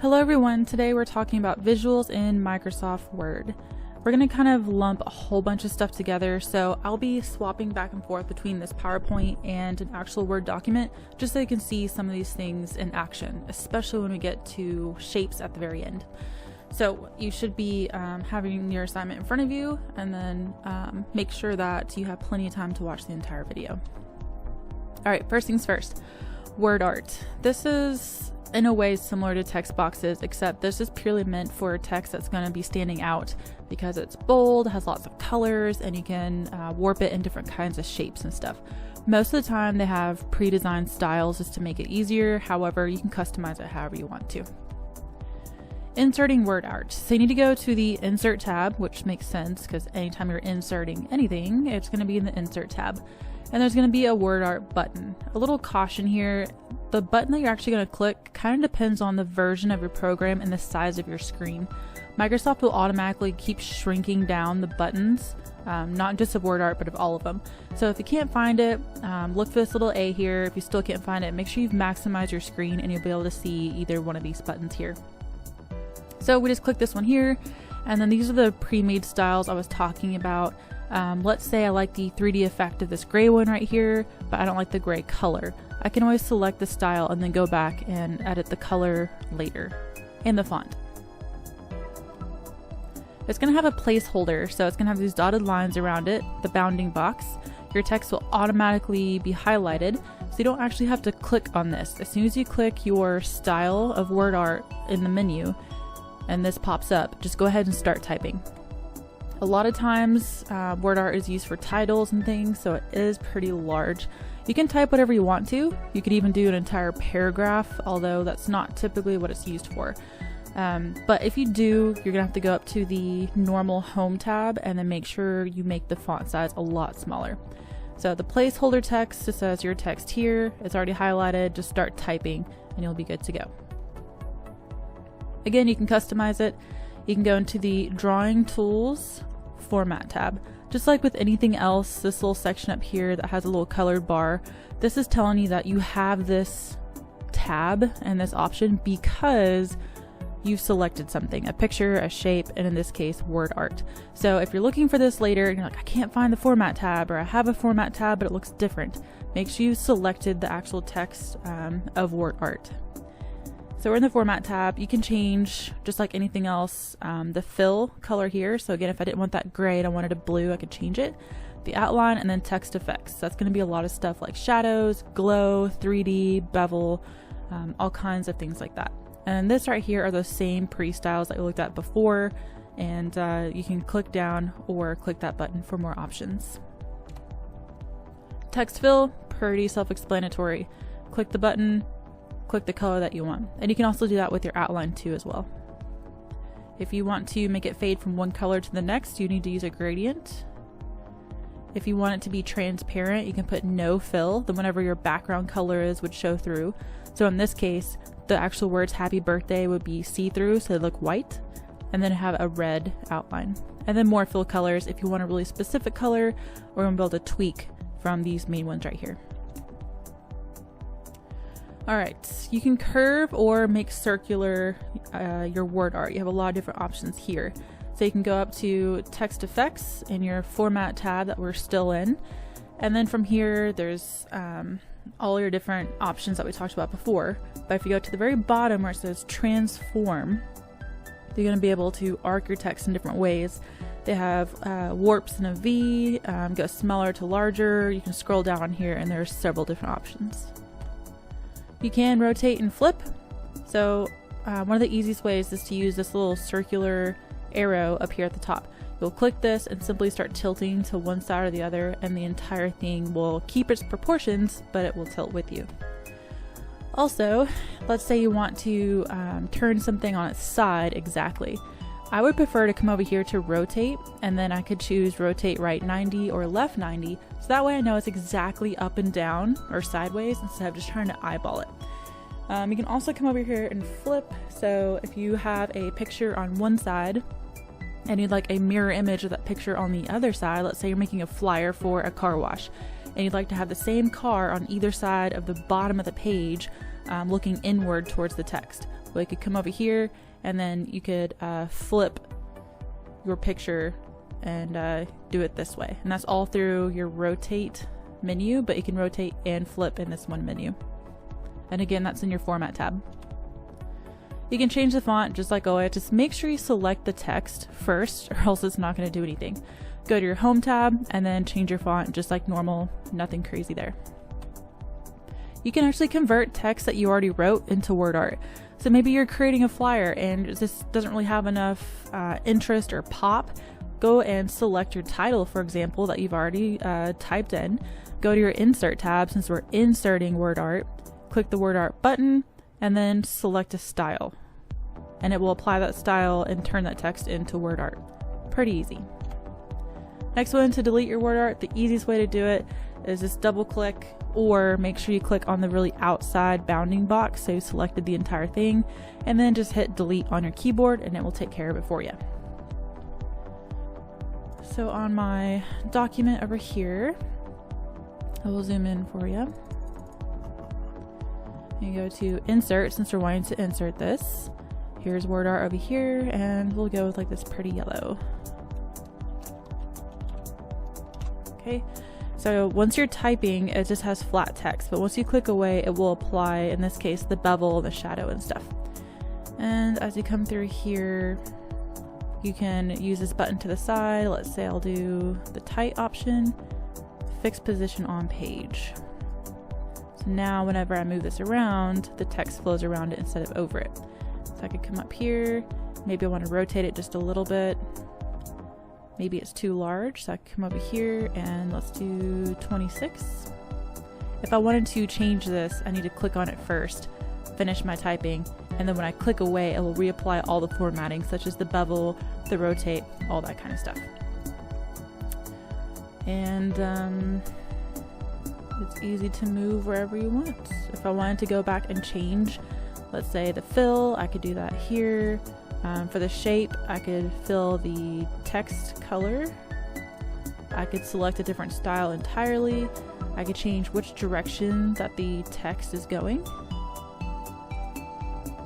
Hello everyone, today we're talking about visuals in Microsoft Word. We're going to kind of lump a whole bunch of stuff together, so I'll be swapping back and forth between this PowerPoint and an actual Word document, just so you can see some of these things in action, especially when we get to shapes at the very end. So you should be having your assignment in front of you, and then make sure that you have plenty of time to watch the entire video. Alright, first things first, WordArt. This is in a way similar to text boxes, except this is purely meant for text that's going to be standing out because it's bold, has lots of colors, and you can warp it in different kinds of shapes and stuff. Most of the time they have pre-designed styles just to make it easier. However, you can customize it however you want to. Inserting WordArt. So you need to go to the Insert tab, which makes sense because anytime you're inserting anything, it's going to be in the Insert tab. And there's going to be a WordArt button. A little caution here, the button that you're actually going to click kind of depends on the version of your program and the size of your screen. Microsoft will automatically keep shrinking down the buttons, not just of WordArt, but of all of them. So if you can't find it, look for this little A here. If you still can't find it, make sure you've maximized your screen and you'll be able to see either one of these buttons here. So we just click this one here, and then these are the pre-made styles I was talking about. Let's say I like the 3D effect of this gray one right here, but I don't like the gray color. I can always select the style and then go back and edit the color later, and the font. It's going to have a placeholder, so it's going to have these dotted lines around it, the bounding box. Your text will automatically be highlighted, so you don't actually have to click on this. As soon as you click your style of WordArt in the menu, and this pops up, just go ahead and start typing. A lot of times WordArt is used for titles and things, so it is pretty large. You can type whatever you want to. You could even do an entire paragraph, although that's not typically what it's used for. But if you do, you're gonna have to go up to the normal home tab and then make sure you make the font size a lot smaller. So the placeholder text, it says your text here, it's already highlighted, just start typing and you'll be good to go. Again, you can customize it. You can go into the Drawing Tools Format tab. Just like with anything else, this little section up here that has a little colored bar, this is telling you that you have this tab and this option because you've selected something, a picture, a shape, and in this case, WordArt. So if you're looking for this later and you're like, I can't find the Format tab, or I have a Format tab but it looks different, make sure you've selected the actual text of WordArt. So we're in the Format tab. You can change, just like anything else, the fill color here. So again, if I didn't want that gray and I wanted a blue, I could change it. The outline, and then text effects. That's going to be a lot of stuff like shadows, glow, 3D, bevel, all kinds of things like that. And this right here are those same pre-styles that we looked at before, and you can click down or click that button for more options. Text fill, pretty self-explanatory. Click the button, click the color that you want. And you can also do that with your outline too as well. If you want to make it fade from one color to the next, you need to use a gradient. If you want it to be transparent, you can put no fill, then whatever your background color is would show through. So in this case, the actual words happy birthday would be see-through, so they look white, and then have a red outline. And then more fill colors if you want a really specific color, or want to be able to tweak from these main ones right here. Alright, you can curve or make circular your WordArt. You have a lot of different options here. So you can go up to text effects in your format tab that we're still in. And then from here, there's all your different options that we talked about before. But if you go to the very bottom where it says transform, you're going to be able to arc your text in different ways. They have warps and a V, go smaller to larger. You can scroll down here and there's several different options. You can rotate and flip. So one of the easiest ways is to use this little circular arrow up here at the top. You'll click this and simply start tilting to one side or the other, and the entire thing will keep its proportions, but it will tilt with you. Also, let's say you want to turn something on its side exactly. I would prefer to come over here to rotate, and then I could choose rotate right 90 or left 90, so that way I know it's exactly up and down or sideways instead of just trying to eyeball it. You can also come over here and flip, so if you have a picture on one side and you'd like a mirror image of that picture on the other side, let's say you're making a flyer for a car wash, and you'd like to have the same car on either side of the bottom of the page looking inward towards the text. Well, you could come over here and then you could flip your picture and do it this way. And that's all through your rotate menu, but you can rotate and flip in this one menu. And again, that's in your format tab. You can change the font just like always. Just make sure you select the text first or else it's not going to do anything. Go to your home tab and then change your font just like normal, nothing crazy there. You can actually convert text that you already wrote into WordArt. So maybe you're creating a flyer and this doesn't really have enough interest or pop. Go and select your title, for example, that you've already typed in. Go to your insert tab since we're inserting WordArt. Click the WordArt button and then select a style. And it will apply that style and turn that text into WordArt. Pretty easy. Next one, to delete your WordArt, the easiest way to do it is just double click, or make sure you click on the really outside bounding box so you selected the entire thing, and then just hit delete on your keyboard and it will take care of it for you. So on my document over here, I will zoom in for you. You go to insert since we're wanting to insert this. Here's WordArt over here, and we'll go with like this pretty yellow. Okay, so once you're typing, it just has flat text, but once you click away, it will apply, in this case, the bevel, the shadow and stuff. And as you come through here, you can use this button to the side. Let's say I'll do the tight option, fixed position on page. So now whenever I move this around, the text flows around it instead of over it. So I could come up here, maybe I want to rotate it just a little bit. Maybe it's too large, so I can come over here and let's do 26. If I wanted to change this, I need to click on it first, finish my typing, and then when I click away, it will reapply all the formatting, such as the bevel, the rotate, all that kind of stuff. And it's easy to move wherever you want. If I wanted to go back and change, let's say the fill, I could do that here. For the shape, I could fill the text color. I could select a different style entirely. I could change which direction that the text is going.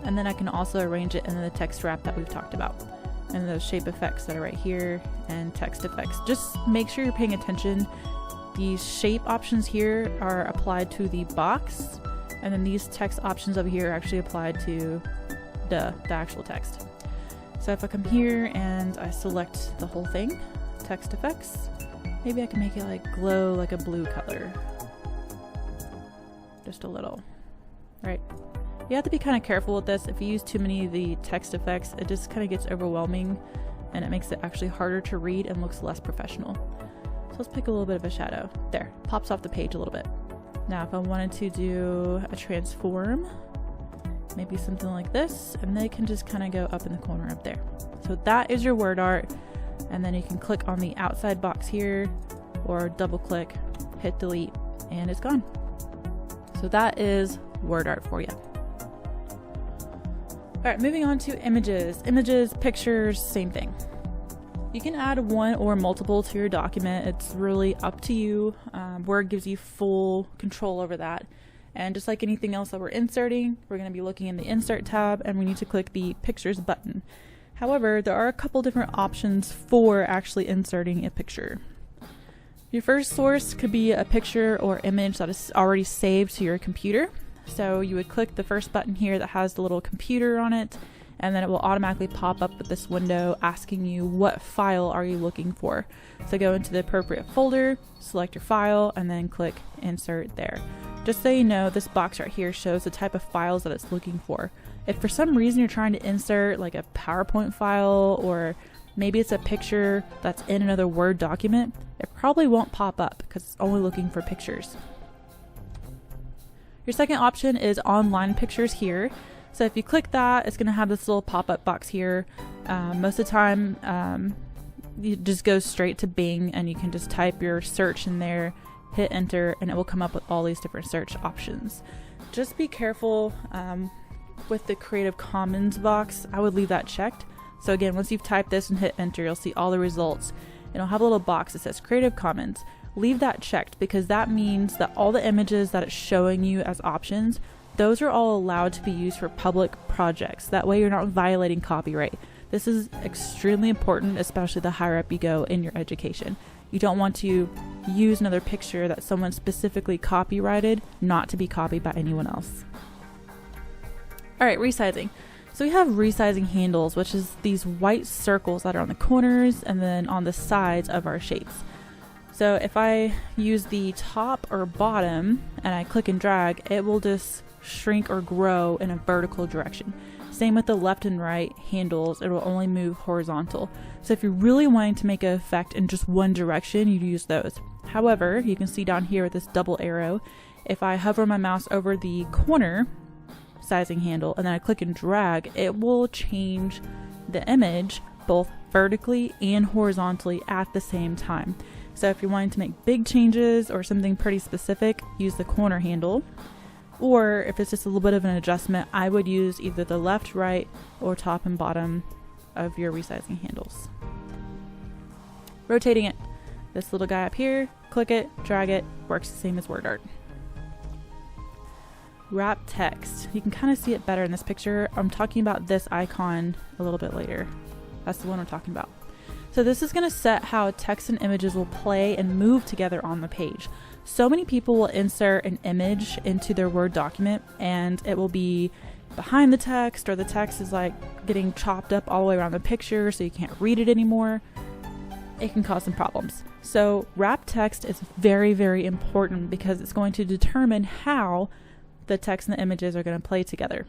And then I can also arrange it in the text wrap that we've talked about. And those shape effects that are right here and text effects. Just make sure you're paying attention. These shape options here are applied to the box, and then these text options over here are actually applied to the actual text. So if I come here and I select the whole thing, text effects, maybe I can make it like glow like a blue color. Just a little, right? You have to be kind of careful with this. If you use too many of the text effects, it just kind of gets overwhelming and it makes it actually harder to read and looks less professional. So let's pick a little bit of a shadow. There, pops off the page a little bit. Now if I wanted to do a transform, maybe something like this, and they can just kind of go up in the corner up there. So that is your WordArt, and then you can click on the outside box here or double click, hit delete, and it's gone. So that is WordArt for you. Alright, moving on to images. Images, pictures, same thing. You can add one or multiple to your document. It's really up to you. Word gives you full control over that. And just like anything else that we're inserting, we're going to be looking in the Insert tab, and we need to click the Pictures button. However, there are a couple different options for actually inserting a picture. Your first source could be a picture or image that is already saved to your computer. So you would click the first button here that has the little computer on it, and then it will automatically pop up with this window asking you what file are you looking for. So go into the appropriate folder, select your file, and then click Insert there. Just so you know, this box right here shows the type of files that it's looking for. If for some reason you're trying to insert like a PowerPoint file, or maybe it's a picture that's in another Word document, it probably won't pop up because it's only looking for pictures. Your second option is online pictures here. So if you click that, it's going to have this little pop-up box here. Most of the time, you just go straight to Bing and you can just type your search in there, hit enter, and it will come up with all these different search options. Just be careful with the Creative Commons box. I would leave that checked. So again, once you've typed this and hit enter, you'll see all the results. It'll have a little box that says Creative Commons. Leave that checked because that means that all the images that it's showing you as options those are all allowed to be used for public projects. That way you're not violating copyright. This is extremely important, especially the higher up you go in your education. You don't want to use another picture that someone specifically copyrighted not to be copied by anyone else. All right, resizing. So we have resizing handles, which is these white circles that are on the corners and then on the sides of our shapes. So if I use the top or bottom and I click and drag, it will just shrink or grow in a vertical direction. Same with the left and right handles, it will only move horizontal. So if you're really wanting to make an effect in just one direction, you use those. However, you can see down here with this double arrow, if I hover my mouse over the corner sizing handle and then I click and drag, it will change the image both vertically and horizontally at the same time. So if you're wanting to make big changes or something pretty specific, use the corner handle. Or if it's just a little bit of an adjustment, I would use either the left, right, or top and bottom of your resizing handles. Rotating it. This little guy up here, click it, drag it, works the same as WordArt. Wrap text. You can kind of see it better in this picture. I'm talking about this icon a little bit later. That's the one we're talking about. So this is going to set how text and images will play and move together on the page. So many people will insert an image into their Word document and it will be behind the text, or the text is like getting chopped up all the way around the picture so you can't read it anymore. It can cause some problems. So wrap text is very, very important because it's going to determine how the text and the images are going to play together.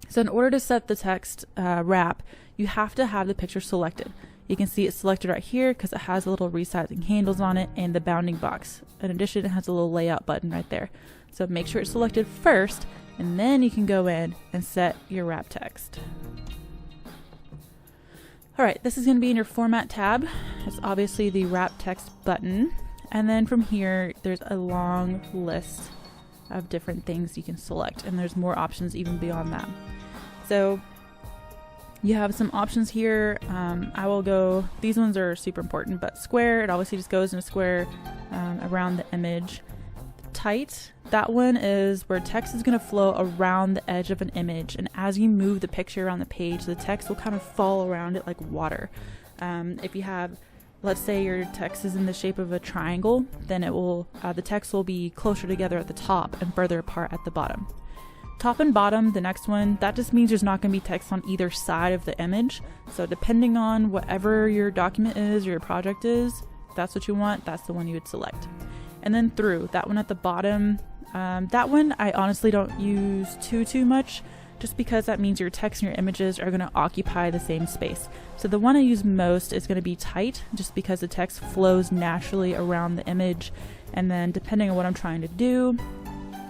So in order to set the text wrap, you have to have the picture selected. You can see it's selected right here because it has a little resizing handles on it and the bounding box. In addition, it has a little layout button right there. So make sure it's selected first, and then you can go in and set your wrap text. All right, this is going to be in your Format tab. It's obviously the wrap text button. And then from here, there's a long list of different things you can select, and there's more options even beyond that. So you have some options here. I will go, these ones are super important, but square, it obviously just goes in a square around the image. Tight, that one is where text is going to flow around the edge of an image, and as you move the picture around the page, the text will kind of fall around it like water. If you have, let's say your text is in the shape of a triangle, then it will, the text will be closer together at the top and further apart at the bottom. Top and bottom, the next one, that just means there's not going to be text on either side of the image. So depending on whatever your document is or your project is, if that's what you want, that's the one you would select. And then through, that one at the bottom, that one I honestly don't use too much, just because that means your text and your images are going to occupy the same space. So the one I use most is going to be tight, just because the text flows naturally around the image, and then depending on what I'm trying to do,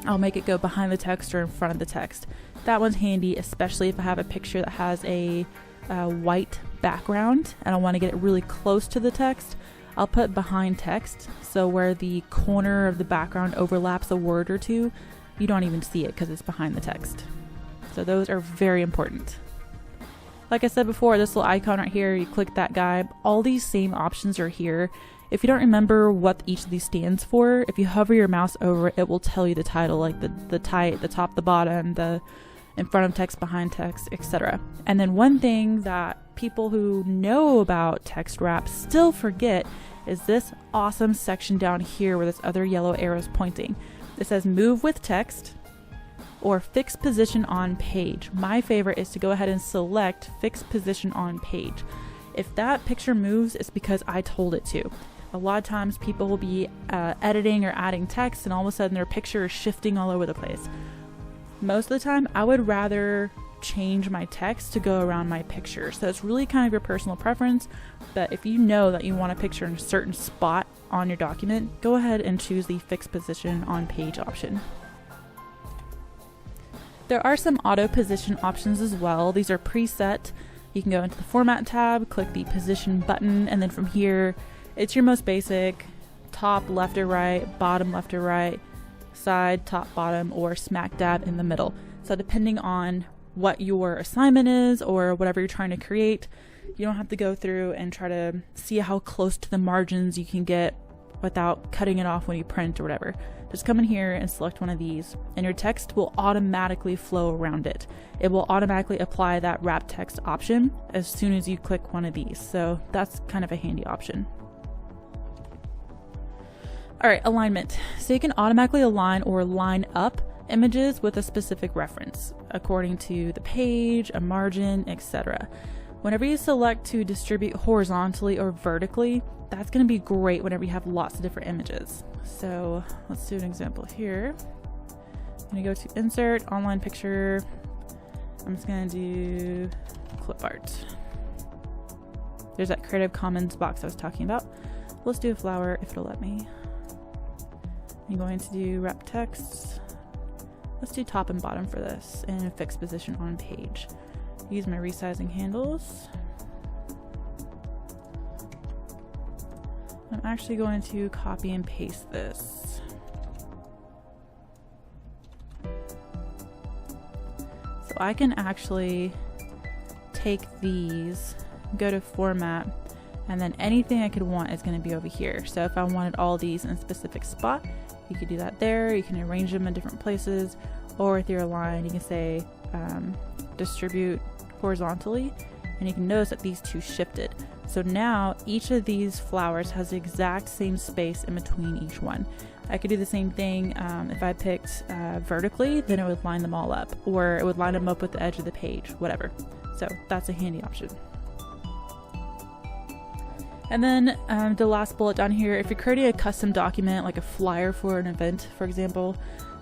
I'll make it go behind the text or in front of the text. That one's handy, especially if I have a picture that has a white background and I want to get it really close to the text. I'll put behind text, so where the corner of the background overlaps a word or two, you don't even see it because it's behind the text. So those are very important. Like I said before, this little icon right here, you click that guy, all these same options are here. If you don't remember what each of these stands for, if you hover your mouse over it, it will tell you the title, like the tight, the top, the bottom, the in front of text, behind text, etc. And then one thing that people who know about text wrap still forget is this awesome section down here where this other yellow arrow is pointing. It says move with text or fix position on page. My favorite is to go ahead and select fix position on page. If that picture moves, it's because I told it to. A lot of times people will be editing or adding text and all of a sudden their picture is shifting all over the place. Most of the time, I would rather change my text to go around my picture. So it's really kind of your personal preference, but if you know that you want a picture in a certain spot on your document, go ahead and choose the fix position on page option. There are some auto position options as well. These are preset. You can go into the Format tab, click the position button, and then from here, it's your most basic, top left or right, bottom left or right, side, top, bottom, or smack dab in the middle. So depending on what your assignment is or whatever you're trying to create, you don't have to go through and try to see how close to the margins you can get without cutting it off when you print or whatever. Just come in here and select one of these, and your text will automatically flow around it. It will automatically apply that wrap text option as soon as you click one of these. So that's kind of a handy option. All right, alignment. So you can automatically align or line up images with a specific reference according to the page, a margin, etc. Whenever you select to distribute horizontally or vertically, that's going to be great whenever you have lots of different images. So let's do an example here. I'm going to go to insert, online picture. I'm just going to do clip art. There's that Creative Commons box I was talking about. Let's do a flower if it'll let me. I'm going to do wrap text. Let's do top and bottom for this in a fixed position on page. Use my resizing handles. I'm actually going to copy and paste this. So I can actually take these, go to format, and then anything I could want is going to be over here. So if I wanted all these in a specific spot, you could do that there. You can arrange them in different places, or with your line, you can say distribute horizontally, and you can notice that these two shifted. So now each of these flowers has the exact same space in between each one. I could do the same thing if I picked vertically, then it would line them all up, or it would line them up with the edge of the page, whatever. So that's a handy option. And then the last bullet down here, if you're creating a custom document, like a flyer for an event, for example,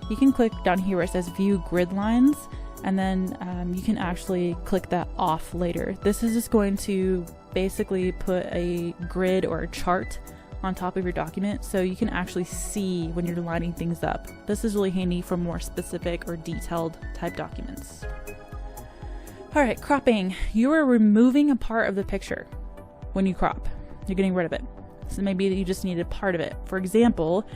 you can click down here where it says view grid lines, and then you can actually click that off later. This is just going to basically put a grid or a chart on top of your document so you can actually see when you're lining things up. This is really handy for more specific or detailed type documents. All right, cropping. You are removing a part of the picture when you crop. You're getting rid of it. So maybe you just needed part of it. For example,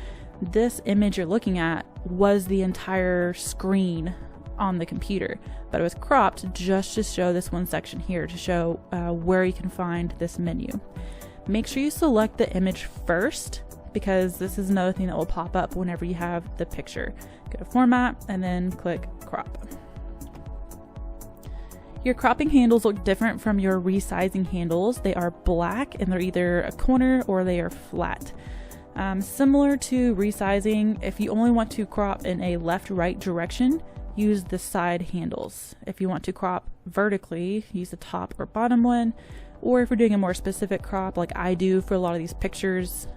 this image you're looking at was the entire screen on the computer, but it was cropped just to show this one section here, to show where you can find this menu. Make sure you select the image first, because this is another thing that will pop up whenever you have the picture. Go to format and then click crop. Your cropping handles look different from your resizing handles. They are black and they're either a corner or they are flat. Similar to resizing, if you only want to crop in a left-right direction, use the side handles. If you want to crop vertically, use the top or bottom one. Or if you're doing a more specific crop like I do for a lot of these pictures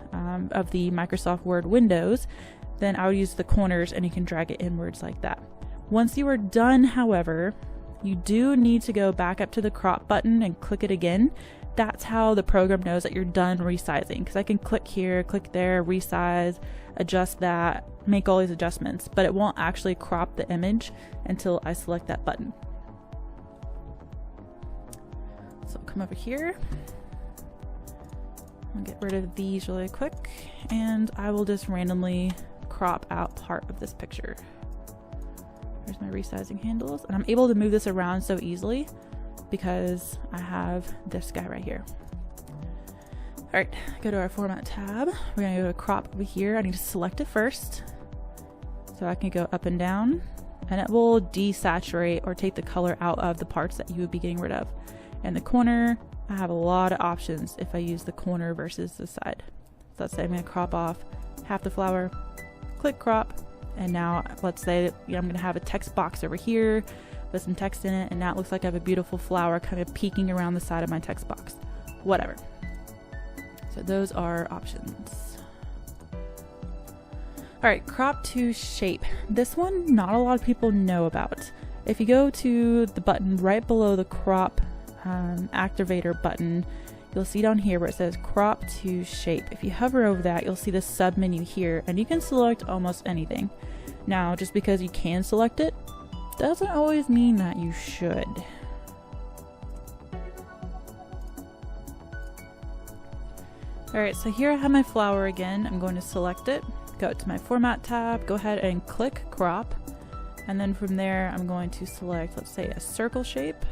of the Microsoft Word windows, then I would use the corners and you can drag it inwards like that. Once you are done, however, you do need to go back up to the crop button and click it again. That's how the program knows that you're done resizing, because I can click here, click there, resize, adjust that, make all these adjustments, but it won't actually crop the image until I select that button. So I'll come over here, I'll get rid of these really quick, and I will just randomly crop out part of this picture. There's my resizing handles, and I'm able to move this around so easily because I have this guy right here. All right, go to our format tab. We're gonna go to crop over here. I need to select it first. So I can go up and down, and it will desaturate or take the color out of the parts that you would be getting rid of. And the corner, I have a lot of options if I use the corner versus the side. So let's say I'm gonna crop off half the flower, click crop, and now let's say that, I'm gonna have a text box over here with some text in it, and now it looks like I have a beautiful flower kind of peeking around the side of my text box. Whatever. So those are options. All right, crop to shape. This one, not a lot of people know about. If you go to the button right below the crop activator button, you'll see down here where it says crop to shape. If you hover over that, you'll see the sub menu here, and you can select almost anything. Now, just because you can select it, doesn't always mean that you should. Alright, so here I have my flower again. I'm going to select it, go to my format tab, go ahead and click crop, and then from there I'm going to select, let's say, a circle shape,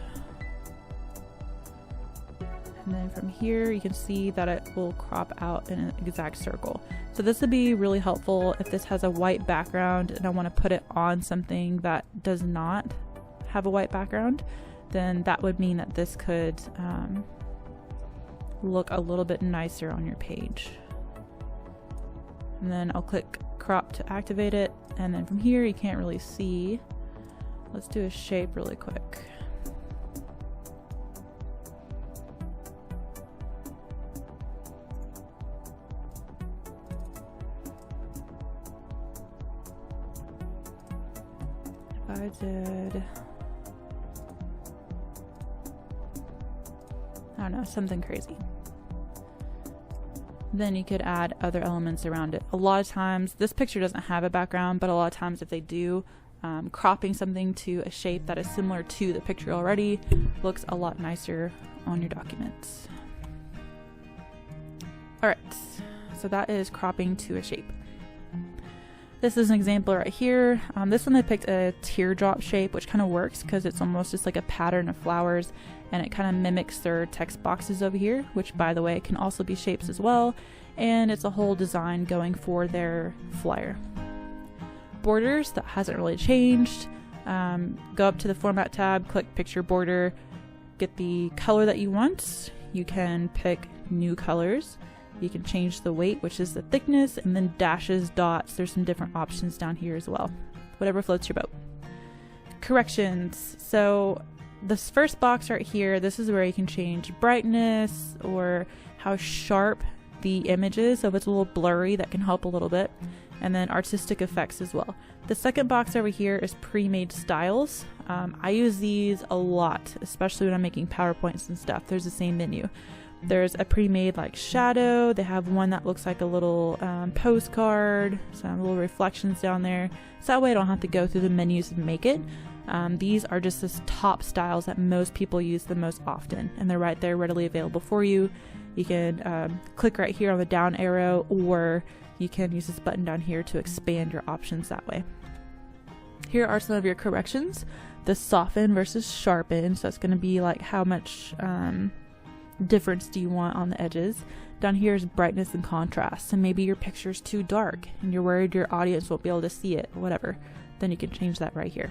And then from here, you can see that it will crop out in an exact circle. So this would be really helpful if this has a white background and I want to put it on something that does not have a white background, then that would mean that this could look a little bit nicer on your page. And then I'll click crop to activate it. And then from here, you can't really see. Let's do a shape really quick. I did, I don't know, something crazy. Then you could add other elements around it. A lot of times, this picture doesn't have a background, but a lot of times if they do, cropping something to a shape that is similar to the picture already looks a lot nicer on your documents. All right, so that is cropping to a shape. This is an example right here. This one I picked a teardrop shape, which kind of works because it's almost just like a pattern of flowers, and it kind of mimics their text boxes over here, which by the way can also be shapes as well, and it's a whole design going for their flyer. Borders, that hasn't really changed. Go up to the Format tab, click Picture Border, get the color that you want. You can pick new colors. You can change the weight, which is the thickness, and then dashes, dots. There's some different options down here as well. Whatever floats your boat. Corrections. So this first box right here, this is where you can change brightness or how sharp the image is. So if it's a little blurry, that can help a little bit. And then artistic effects as well. The second box over here is pre-made styles. I use these a lot, especially when I'm making PowerPoints and stuff. There's the same menu. There's a pre-made like shadow. They have one that looks like a little postcard, some little reflections down there. So that way I don't have to go through the menus and make it. These are just the top styles that most people use the most often, and they're right there readily available for you. You can click right here on the down arrow, or you can use this button down here to expand your options that way. Here are some of your corrections. The soften versus sharpen. So it's going to be like how much difference do you want on the edges. Down here is brightness and contrast. So maybe your picture's too dark and you're worried your audience won't be able to see it or whatever. Then you can change that right here.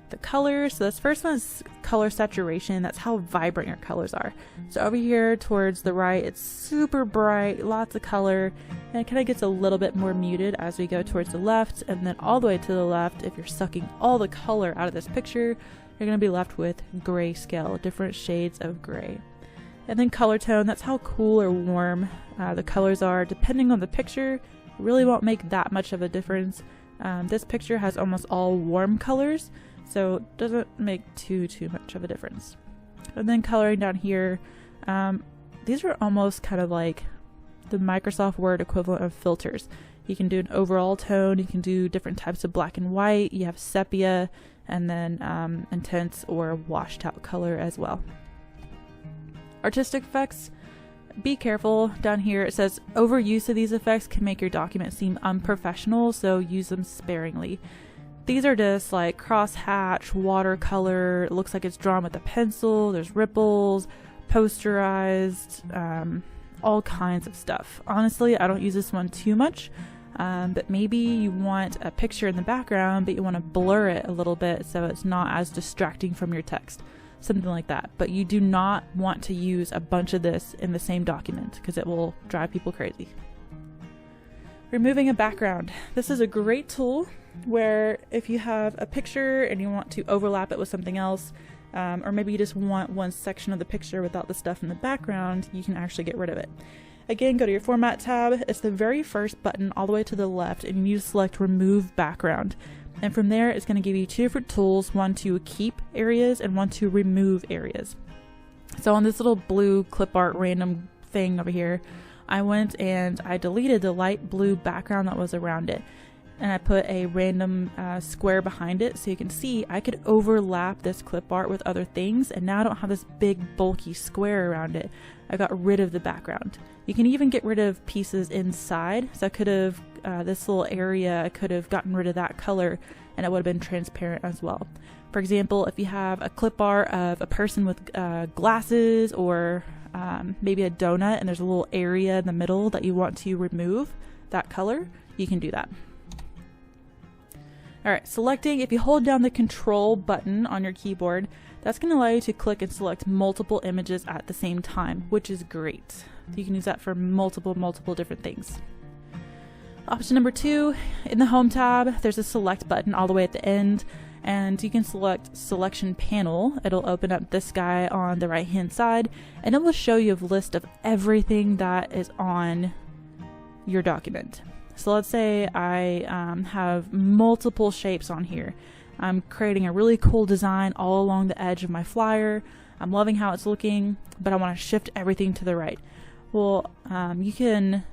The colors, so this first one is color saturation. That's how vibrant your colors are. So over here towards the right, it's super bright, lots of color, and it kind of gets a little bit more muted as we go towards the left, and then all the way to the left, if you're sucking all the color out of this picture, you're going to be left with grayscale, different shades of gray. And then color tone, that's how cool or warm the colors are. Depending on the picture, it really won't make that much of a difference. This picture has almost all warm colors, so it doesn't make too much of a difference. And then coloring down here, these are almost kind of like the Microsoft Word equivalent of filters. You can do an overall tone, you can do different types of black and white, you have sepia, and then intense or washed out color as well. Artistic effects, be careful. Down here it says overuse of these effects can make your document seem unprofessional, so use them sparingly. These are just like crosshatch, watercolor, it looks like it's drawn with a pencil, there's ripples, posterized, all kinds of stuff. Honestly, I don't use this one too much, but maybe you want a picture in the background, but you want to blur it a little bit so it's not as distracting from your text. Something like that. But you do not want to use a bunch of this in the same document because it will drive people crazy. Removing a background. This is a great tool where if you have a picture and you want to overlap it with something else, or maybe you just want one section of the picture without the stuff in the background, you can actually get rid of it. Again, go to your Format tab. It's the very first button all the way to the left, and you need to select Remove Background. And from there, it's going to give you two different tools, one to keep areas and one to remove areas. So on this little blue clip art random thing over here, I went and I deleted the light blue background that was around it. And I put a random square behind it, so you can see I could overlap this clip art with other things, and now I don't have this big bulky square around it. I got rid of the background. You can even get rid of pieces inside, so I could have this little area, I could have gotten rid of that color and it would have been transparent as well. For example, if you have a clip art of a person with glasses or maybe a donut and there's a little area in the middle that you want to remove that color, you can do that. Alright, selecting, if you hold down the control button on your keyboard, that's going to allow you to click and select multiple images at the same time, which is great. You can use that for multiple different things. Option number 2, in the Home tab, there's a select button all the way at the end, and you can select selection panel. It'll open up this guy on the right hand side, and it will show you a list of everything that is on your document. So let's say I have multiple shapes on here. I'm creating a really cool design all along the edge of my flyer. I'm loving how it's looking, but I want to shift everything to the right. Well, you can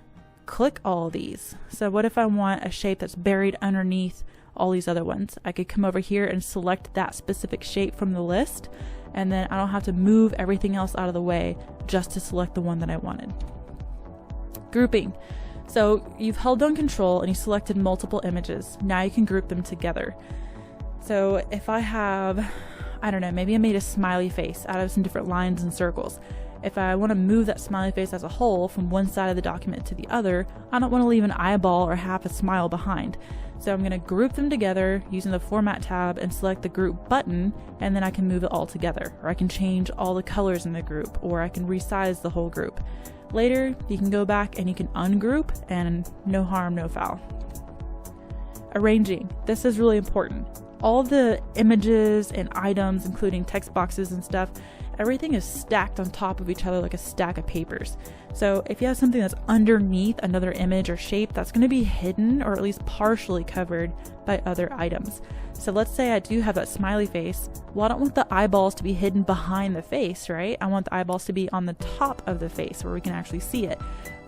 click all of these. So what if I want a shape that's buried underneath all these other ones? I could come over here and select that specific shape from the list, and then I don't have to move everything else out of the way just to select the one that I wanted. Grouping. So you've held down control and you selected multiple images. Now you can group them together. So if I have, I don't know, maybe I made a smiley face out of some different lines and circles. If I want to move that smiley face as a whole from one side of the document to the other, I don't want to leave an eyeball or half a smile behind. So I'm going to group them together using the Format tab and select the group button, and then I can move it all together. Or I can change all the colors in the group, or I can resize the whole group. Later, you can go back and you can ungroup, and no harm, no foul. Arranging. This is really important. All the images and items, including text boxes and stuff, everything is stacked on top of each other like a stack of papers. So if you have something that's underneath another image or shape, that's going to be hidden or at least partially covered by other items. So let's say I do have that smiley face. Well, I don't want the eyeballs to be hidden behind the face, right? I want the eyeballs to be on the top of the face where we can actually see it.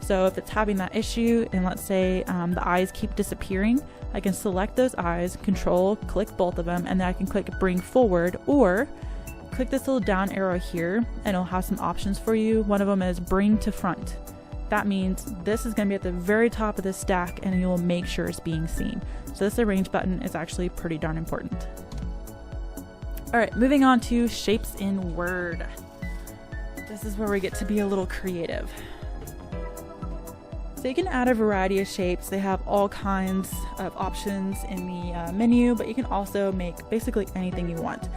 So if it's having that issue, and let's say the eyes keep disappearing, I can select those eyes, control, click both of them, and then I can click bring forward, or click this little down arrow here and it'll have some options for you. One of them is bring to front. That means this is going to be at the very top of the stack and you will make sure it's being seen. So this arrange button is actually pretty darn important. Alright, moving on to shapes in Word. This is where we get to be a little creative. So you can add a variety of shapes. They have all kinds of options in the menu, but you can also make basically anything you want.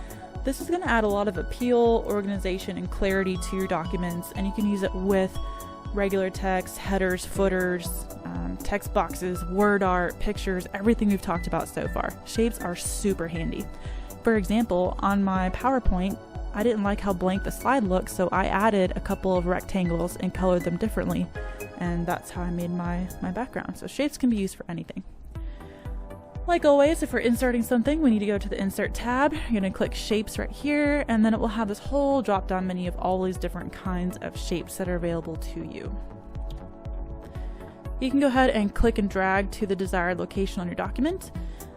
This is going to add a lot of appeal, organization, and clarity to your documents, and you can use it with regular text, headers, footers, text boxes, WordArt, pictures, everything we've talked about so far. Shapes are super handy. For example, on my PowerPoint, I didn't like how blank the slide looked, so I added a couple of rectangles and colored them differently, and that's how I made my background. So shapes can be used for anything. Like always, if we're inserting something, we need to go to the Insert tab. You're going to click Shapes right here, and then it will have this whole drop-down menu of all these different kinds of shapes that are available to you. You can go ahead and click and drag to the desired location on your document.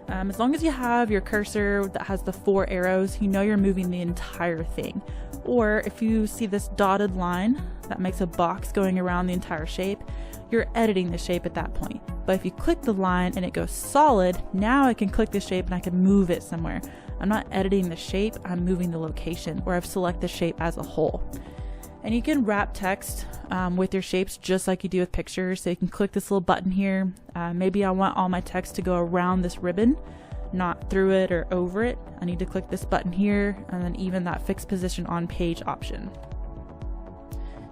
As long as you have your cursor that has the 4 arrows, you know you're moving the entire thing. Or if you see this dotted line that makes a box going around the entire shape, you're editing the shape at that point. But if you click the line and it goes solid, now I can click the shape and I can move it somewhere. I'm not editing the shape, I'm moving the location, or I've selected the shape as a whole. And you can wrap text with your shapes just like you do with pictures. So you can click this little button here. Maybe I want all my text to go around this ribbon, not through it or over it. I need to click this button here, and then even that fixed position on page option.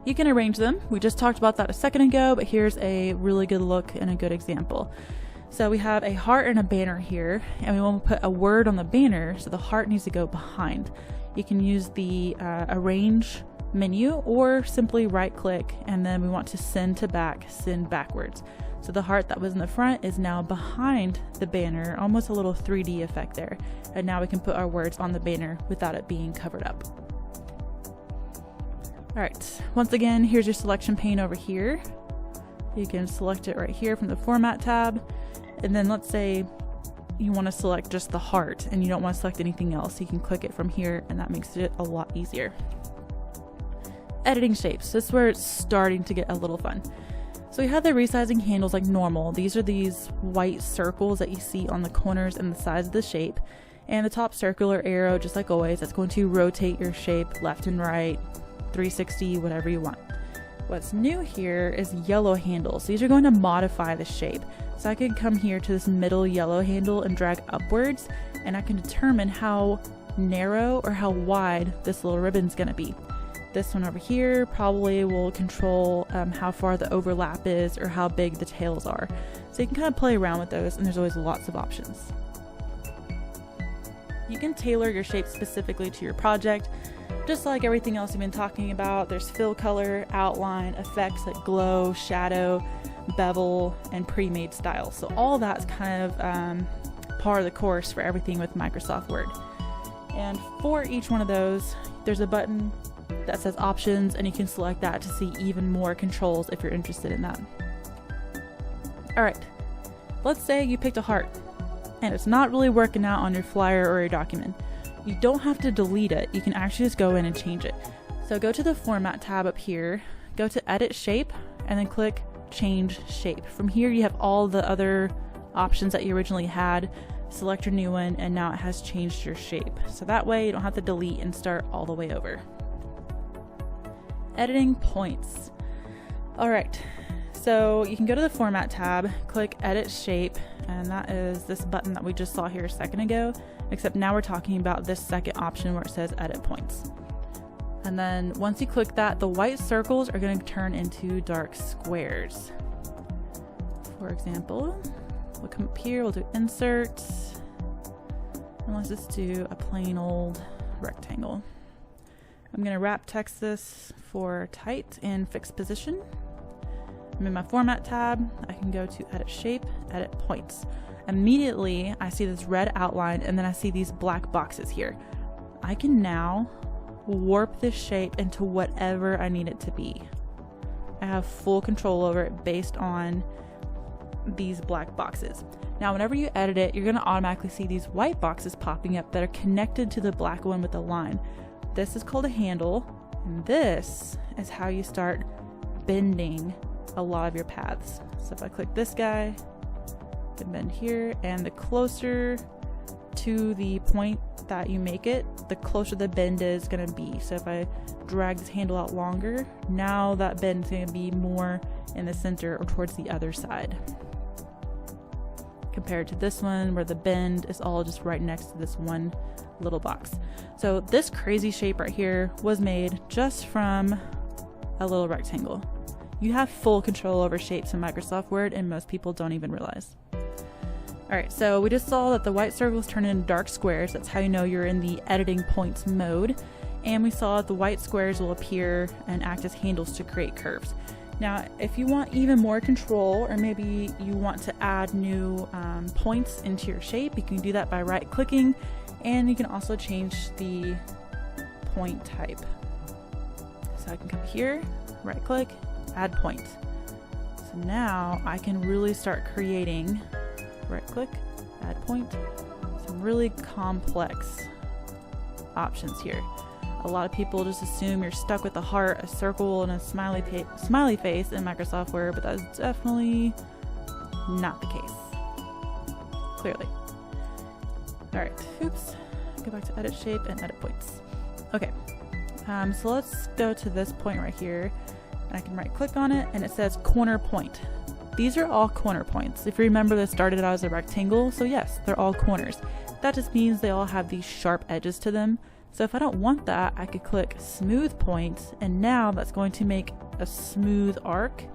You can arrange them. We just talked about that a second ago, but here's a really good look and a good example. So we have a heart and a banner here, and we want to put a word on the banner, so the heart needs to go behind. You can use the arrange menu, or simply right click, and then we want to send to back, send backwards. So the heart that was in the front is now behind the banner, almost a little 3D effect there. And now we can put our words on the banner without it being covered up. Alright, once again, here's your selection pane over here. You can select it right here from the Format tab. And then let's say you want to select just the heart and you don't want to select anything else. You can click it from here, and that makes it a lot easier. Editing shapes. This is where it's starting to get a little fun. So we have the resizing handles like normal. These are these white circles that you see on the corners and the sides of the shape. And the top circular arrow, just like always, that's going to rotate your shape left and right, 360, whatever you want. What's new here is yellow handles. These are going to modify the shape. So I can come here to this middle yellow handle and drag upwards, and I can determine how narrow or how wide this little ribbon's going to be. This one over here probably will control how far the overlap is or how big the tails are. So you can kind of play around with those, and there's always lots of options. You can tailor your shape specifically to your project. Just like everything else we've been talking about, there's fill color, outline, effects like glow, shadow, bevel, and pre-made styles. So all that's kind of part of the course for everything with Microsoft Word. And for each one of those, there's a button that says options, and you can select that to see even more controls if you're interested in that. Alright, let's say you picked a heart and it's not really working out on your flyer or your document. You don't have to delete it, you can actually just go in and change it. So go to the Format tab up here, go to Edit Shape, and then click Change Shape. From here you have all the other options that you originally had. Select your new one, and now it has changed your shape. So that way you don't have to delete and start all the way over. Editing points. Alright, so you can go to the Format tab, click Edit Shape, and that is this button that we just saw here a second ago, except now we're talking about this second option where it says Edit Points. And then once you click that, the white circles are going to turn into dark squares. For example, we'll come up here, we'll do Insert, and let's just do a plain old rectangle. I'm going to wrap text this for tight and fixed position. I'm in my Format tab. I can go to Edit Shape, Edit Points. Immediately, I see this red outline, and then I see these black boxes here. I can now warp this shape into whatever I need it to be. I have full control over it based on these black boxes. Now, whenever you edit it, you're going to automatically see these white boxes popping up that are connected to the black one with the line. This is called a handle, and this is how you start bending a lot of your paths. So if I click this guy, I can bend here, and the closer to the point that you make it, the closer the bend is going to be. So if I drag this handle out longer, now that bend is going to be more in the center or towards the other side, compared to this one where the bend is all just right next to this one little box. So this crazy shape right here was made just from a little rectangle. You have full control over shapes in Microsoft Word, and most people don't even realize. Alright, so we just saw that the white circles turn into dark squares. That's how you know you're in the editing points mode. And we saw that the white squares will appear and act as handles to create curves. Now, if you want even more control, or maybe you want to add new points into your shape, you can do that by right-clicking, and you can also change the point type. So I can come here, right-click, add point. So now I can really start creating, right-click, add point, some really complex options here. A lot of people just assume you're stuck with a heart, a circle, and a smiley face in Microsoft Word, but that's definitely not the case. Clearly. Alright, oops. Go back to Edit Shape and Edit Points. Okay, so let's go to this point right here, and I can right-click on it, and it says Corner Point. These are all corner points. If you remember, this started out as a rectangle, so yes, they're all corners. That just means they all have these sharp edges to them. So if I don't want that, I could click Smooth Point, and now that's going to make a smooth arc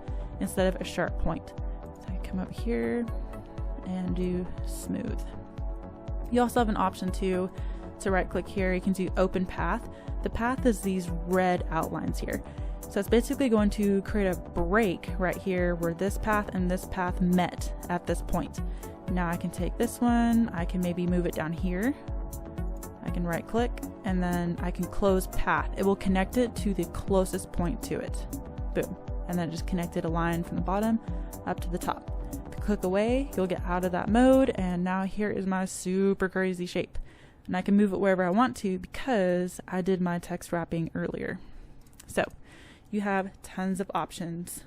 instead of a sharp point. So I come up here and do Smooth. You also have an option to right-click here. You can do Open Path. The path is these red outlines here. So it's basically going to create a break right here where this path and this path met at this point. Now I can take this one, I can maybe move it down here. I can right click, and then I can close path. It will connect it to the closest point to it. Boom. And then just connected a line from the bottom up to the top. If you click away, you'll get out of that mode, and now here is my super crazy shape. And I can move it wherever I want to because I did my text wrapping earlier. So you have tons of options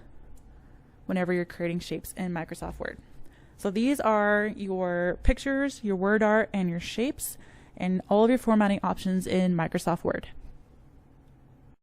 whenever you're creating shapes in Microsoft Word. So these are your pictures, your word art, and your shapes, and all of your formatting options in Microsoft Word.